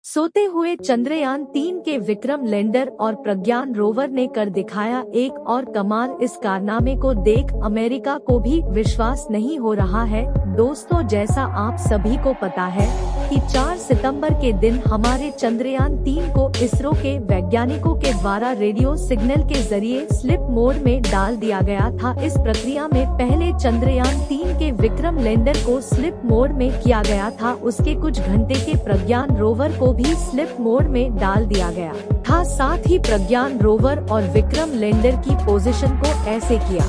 सोते हुए चंद्रयान 3 के विक्रम लैंडर और प्रज्ञान रोवर ने कर दिखाया एक और कमाल। इस कारनामे को देख अमेरिका को भी विश्वास नहीं हो रहा है। दोस्तों, जैसा आप सभी को पता है कि 4 सितंबर के दिन हमारे चंद्रयान 3 को इसरो के वैज्ञानिकों के द्वारा रेडियो सिग्नल के जरिए स्लिप मोड में डाल दिया गया था। इस प्रक्रिया में पहले चंद्रयान 3 के विक्रम लैंडर को स्लिप मोड में किया गया था। उसके कुछ घंटे के प्रज्ञान रोवर को भी स्लिप मोड में डाल दिया गया था। साथ ही प्रज्ञान रोवर और विक्रम लैंडर की पोजीशन को ऐसे किया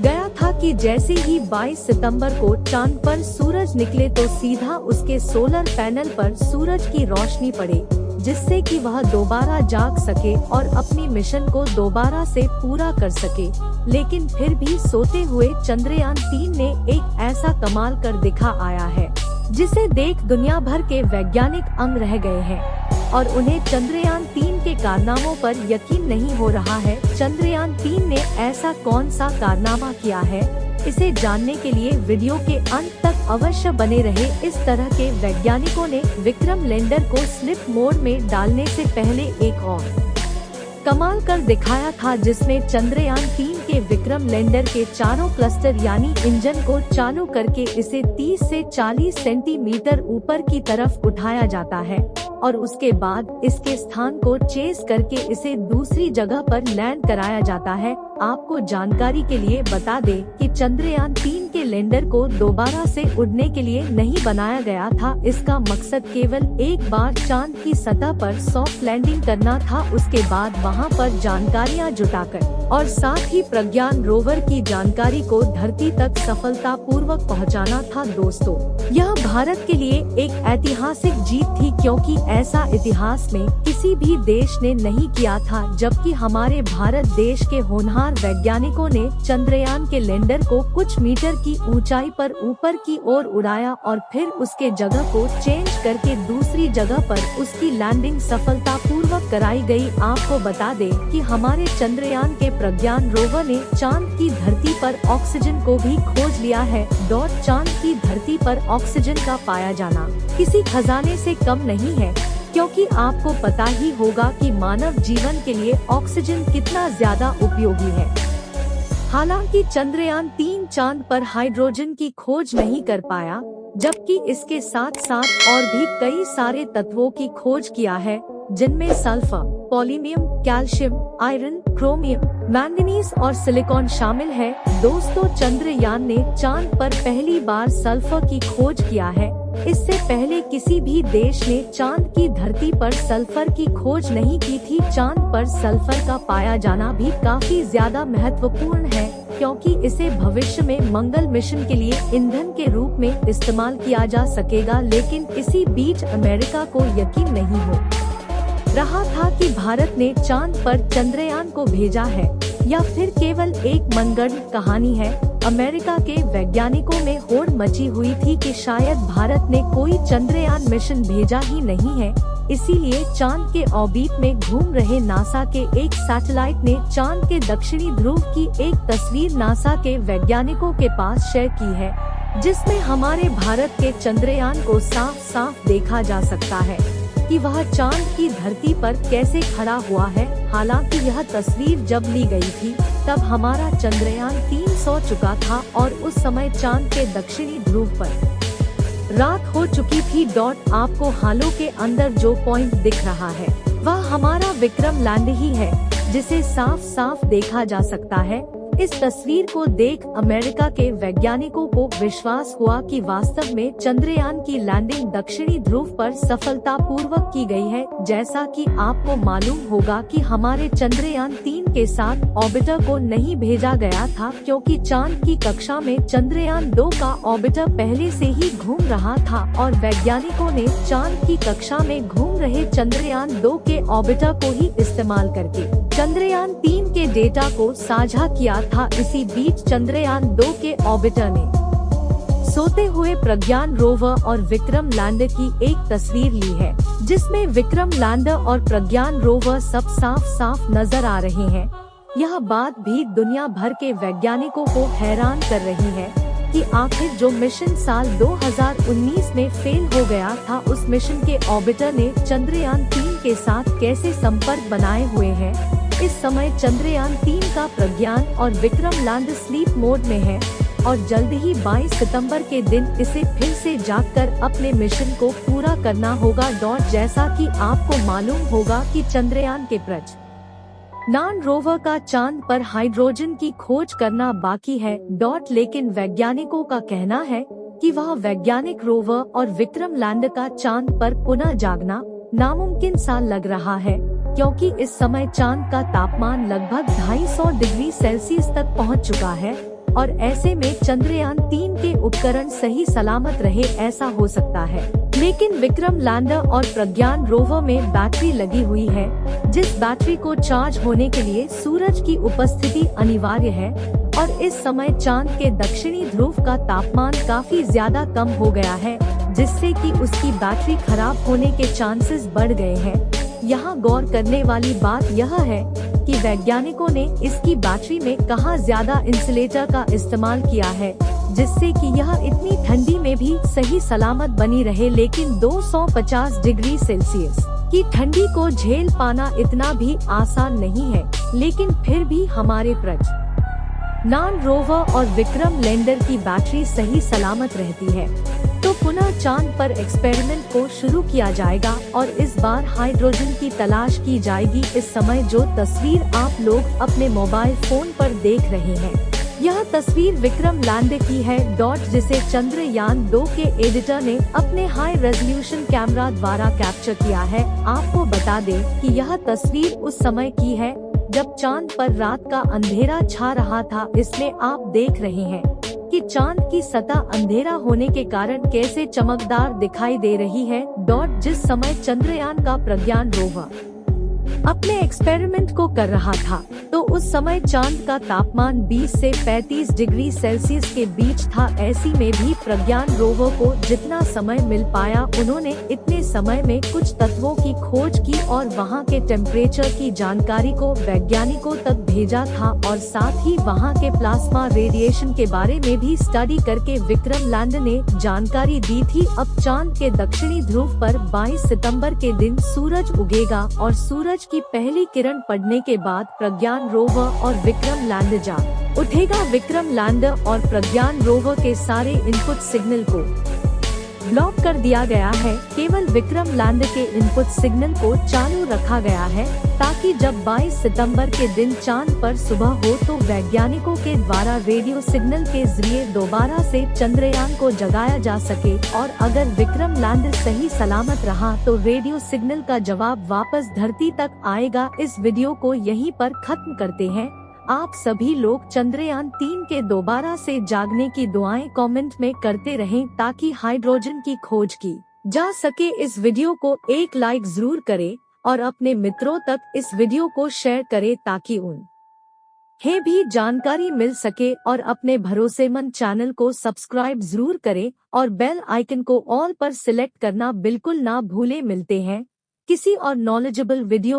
गया था कि जैसे ही 22 सितंबर को चांद पर सूरज निकले तो सीधा उसके सोलर पैनल पर सूरज की रोशनी पड़े, जिससे कि वह दोबारा जाग सके और अपनी मिशन को दोबारा से पूरा कर सके। लेकिन फिर भी सोते हुए चंद्रयान 3 ने एक ऐसा कमाल कर दिखा आया है जिसे देख दुनिया भर के वैज्ञानिक अंग रह गए हैं और उन्हें चंद्रयान 3 के कारनामों पर यकीन नहीं हो रहा है। चंद्रयान 3 ने ऐसा कौन सा कारनामा किया है, इसे जानने के लिए वीडियो के अंत तक अवश्य बने रहे। इस तरह के वैज्ञानिकों ने विक्रम लैंडर को स्लिप मोड में डालने से पहले एक और कमाल कर दिखाया था, जिसमें चंद्रयान 3 के विक्रम लैंडर के चारों क्लस्टर यानी इंजन को चालू करके इसे 30 से 40 सेंटीमीटर ऊपर की तरफ उठाया जाता है और उसके बाद इसके स्थान को चेंज करके इसे दूसरी जगह पर लैंड कराया जाता है। आपको जानकारी के लिए बता दें कि चंद्रयान 3 के लैंडर को दोबारा से उड़ने के लिए नहीं बनाया गया था। इसका मकसद केवल एक बार चांद की सतह पर सॉफ्ट लैंडिंग करना था, उसके बाद वहां पर जानकारियां जुटाकर और साथ ही प्रज्ञान रोवर की जानकारी को धरती तक सफलतापूर्वक पहुंचाना था। दोस्तों, यह भारत के लिए एक ऐतिहासिक जीत थी, क्योंकि ऐसा इतिहास में किसी भी देश ने नहीं किया था। जबकि हमारे भारत देश के होनहार वैज्ञानिकों ने चंद्रयान के लैंडर को कुछ मीटर की ऊंचाई पर ऊपर की ओर उड़ाया और फिर उसके जगह को चेंज करके दूसरी जगह पर उसकी लैंडिंग सफलतापूर्वक कराई गई। आपको बता दें कि हमारे चंद्रयान के प्रज्ञान रोवर ने चांद की धरती पर ऑक्सीजन को भी खोज लिया है। चांद की धरती पर ऑक्सीजन का पाया जाना किसी खजाने से कम नहीं है, क्योंकि आपको पता ही होगा कि मानव जीवन के लिए ऑक्सीजन कितना ज्यादा उपयोगी है। हालांकि चंद्रयान 3 चांद पर हाइड्रोजन की खोज नहीं कर पाया, जबकि इसके साथ साथ और भी कई सारे तत्वों की खोज किया है, जिनमें sulphur, polonium, calcium, iron, chromium, manganese और सिलिकॉन शामिल है। दोस्तों, चंद्रयान ने चांद पर पहली बार सल्फर की खोज किया है। इससे पहले किसी भी देश ने चांद की धरती पर सल्फर की खोज नहीं की थी। चांद पर सल्फर का पाया जाना भी काफी ज्यादा महत्वपूर्ण है, क्योंकि इसे भविष्य में मंगल मिशन के लिए ईंधन के रूप में इस्तेमाल किया जा सकेगा। लेकिन इसी बीच अमेरिका को यकीन नहीं हो रहा था कि भारत ने चांद पर चंद्रयान को भेजा है या फिर केवल एक मनगढ़ंत कहानी है। अमेरिका के वैज्ञानिकों में होड़ मची हुई थी कि शायद भारत ने कोई चंद्रयान मिशन भेजा ही नहीं है। इसीलिए चांद के ऑर्बिट में घूम रहे नासा के एक सैटेलाइट ने चांद के दक्षिणी ध्रुव की एक तस्वीर नासा के वैज्ञानिकों के पास शेयर की है, जिसमें हमारे भारत के चंद्रयान को साफ साफ देखा जा सकता है कि वह चांद की धरती पर कैसे खड़ा हुआ है। हालांकि यह तस्वीर जब ली गई थी तब हमारा चंद्रयान 3 सो चुका था और उस समय चांद के दक्षिणी ध्रुव पर रात हो चुकी थी। आपको हालों के अंदर जो पॉइंट दिख रहा है वह हमारा विक्रम लैंड ही है, जिसे साफ साफ देखा जा सकता है। इस तस्वीर को देख अमेरिका के वैज्ञानिकों को विश्वास हुआ कि वास्तव में चंद्रयान की लैंडिंग दक्षिणी ध्रुव पर सफलतापूर्वक की गई है। जैसा कि आपको मालूम होगा कि हमारे चंद्रयान 3 के साथ ऑर्बिटर को नहीं भेजा गया था, क्योंकि चांद की कक्षा में चंद्रयान 2 का ऑर्बिटर पहले से ही घूम रहा था और वैज्ञानिकों ने चांद की कक्षा में घूम रहे चंद्रयान 2 के ऑर्बिटर को ही इस्तेमाल करके चंद्रयान 3 के डेटा को साझा किया था। इसी बीच चंद्रयान 2 के ऑर्बिटर ने सोते हुए प्रज्ञान रोवर और विक्रम लैंडर की एक तस्वीर ली है, जिसमें विक्रम लैंडर और प्रज्ञान रोवर सब साफ साफ नजर आ रहे हैं। यह बात भी दुनिया भर के वैज्ञानिकों को हैरान कर रही है। कि आखिर जो मिशन साल 2019 में फेल हो गया था, उस मिशन के ऑर्बिटर ने चंद्रयान 3 के साथ कैसे संपर्क बनाए हुए हैं। इस समय चंद्रयान 3 का प्रज्ञान और विक्रम लैंडर स्लीप मोड में है और जल्द ही 22 सितंबर के दिन इसे फिर से जागकर अपने मिशन को पूरा करना होगा। जैसा कि आपको मालूम होगा कि चंद्रयान के प्रज्ञान रोवर का चांद पर हाइड्रोजन की खोज करना बाकी है। लेकिन वैज्ञानिकों का कहना है कि वह वैज्ञानिक रोवर और विक्रम लैंडर का चांद पर पुनः जागना नामुमकिन सा लग रहा है, क्योंकि इस समय चांद का तापमान लगभग 250 डिग्री सेल्सियस तक पहुंच चुका है और ऐसे में चंद्रयान 3 के उपकरण सही सलामत रहे ऐसा हो सकता है। लेकिन विक्रम लैंडर और प्रज्ञान रोवर में बैटरी लगी हुई है, जिस बैटरी को चार्ज होने के लिए सूरज की उपस्थिति अनिवार्य है और इस समय चांद के दक्षिणी ध्रुव का तापमान काफी ज्यादा कम हो गया है, जिससे कि उसकी बैटरी खराब होने के चांसेस बढ़ गए हैं। यहाँ गौर करने वाली बात यह है कि वैज्ञानिकों ने इसकी बैटरी में कहाँ ज्यादा इंसुलेटर का इस्तेमाल किया है, जिससे कि यह इतनी ठंडी में भी सही सलामत बनी रहे। लेकिन 250 डिग्री सेल्सियस की ठंडी को झेल पाना इतना भी आसान नहीं है, लेकिन फिर भी हमारे प्रज्ञान रोवर और विक्रम लैंडर की बैटरी सही सलामत रहती है। तो पुनः चांद पर एक्सपेरिमेंट को शुरू किया जाएगा और इस बार हाइड्रोजन की तलाश की जाएगी। इस समय जो तस्वीर आप लोग अपने मोबाइल फोन पर देख रहे हैं, यह तस्वीर विक्रम लैंडर की है, जिसे चंद्रयान 2 के एडिटर ने अपने हाई रेजोल्यूशन कैमरा द्वारा कैप्चर किया है। आपको बता दें कि यह तस्वीर उस समय की है जब चांद पर रात का अंधेरा छा रहा था। इसमें आप देख रहे हैं कि चांद की सतह अंधेरा होने के कारण कैसे चमकदार दिखाई दे रही है। जिस समय चंद्रयान का प्रज्ञान रोवर अपने एक्सपेरिमेंट को कर रहा था, तो उस समय चांद का तापमान 20 से 35 डिग्री सेल्सियस के बीच था। ऐसी में भी प्रज्ञान रोवर को जितना समय मिल पाया, उन्होंने इतने समय में कुछ तत्वों की खोज की और वहां के टेम्परेचर की जानकारी को वैज्ञानिकों तक भेजा था और साथ ही वहां के प्लाज्मा रेडिएशन के बारे में भी स्टडी करके विक्रम लैंडर ने जानकारी दी थी। अब चांद के दक्षिणी ध्रुव पर 22 सितंबर के दिन सूरज उगेगा और सूरज की पहली किरण पड़ने के बाद प्रज्ञान रोवर और विक्रम लैंडर जाग उठेगा। विक्रम लैंडर और प्रज्ञान रोवर के सारे इनपुट सिग्नल को ब्लॉक कर दिया गया है। केवल विक्रम लैंडर के इनपुट सिग्नल को चालू रखा गया है, ताकि जब 22 सितंबर के दिन चांद पर सुबह हो तो वैज्ञानिकों के द्वारा रेडियो सिग्नल के जरिए दोबारा से चंद्रयान को जगाया जा सके और अगर विक्रम लैंडर सही सलामत रहा तो रेडियो सिग्नल का जवाब वापस धरती तक आएगा। इस वीडियो को यहीं पर खत्म करते हैं। आप सभी लोग चंद्रयान 3 के दोबारा से जागने की दुआएं कमेंट में करते रहें, ताकि हाइड्रोजन की खोज की जा सके। इस वीडियो को एक लाइक जरूर करें और अपने मित्रों तक इस वीडियो को शेयर करें, ताकि उन्हें भी जानकारी मिल सके। और अपने भरोसेमंद चैनल को सब्सक्राइब जरूर करें और बेल आइकन को ऑल पर सिलेक्ट करना बिल्कुल ना भूलें। मिलते हैं किसी और नॉलेजेबल वीडियो